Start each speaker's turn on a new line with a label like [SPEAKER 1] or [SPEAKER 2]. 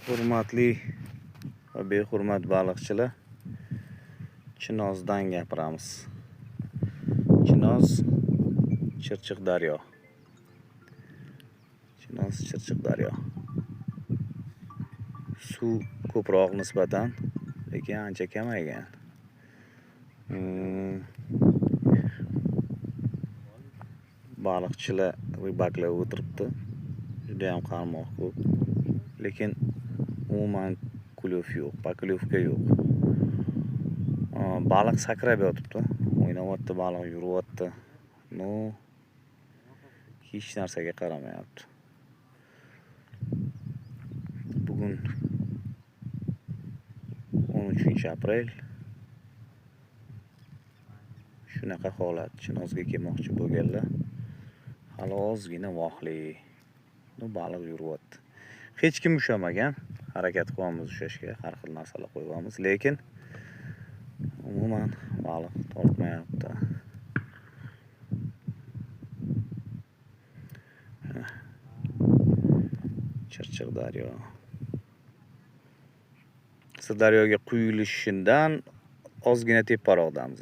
[SPEAKER 1] Hurmatli va behurmat baliqchilar, Chinozdan gapiramiz. Chinoz Chirchiq daryo. Chinoz Chirchiq daryo. Suv ko'proq nisbatan, lekin ancha kamaygan. Baliqchilar ribaklar o'tiribdi. Juda ham qarmoq ko'p. Lekin umuman kulov yo'q, poklevka yo'q. Baliq sakrab yotibdi, o'ynayapti, baliq yuryapti. Hech narsaga qaramayapti. Bugun 13-aprel. Shunaqa holat. Chinozga kelmoqchi bo'lganlar hali ozgina vaqtli. Baliq yuryapti. Hech kim ushamagan. Harakat qilyapmiz ushashga, har xil narsalar qo'yyapmiz, lekin umuman baliq tortmayapti. Chirchiq daryo. Sirdaryoga quyilishidan ozgina teparoqdamiz.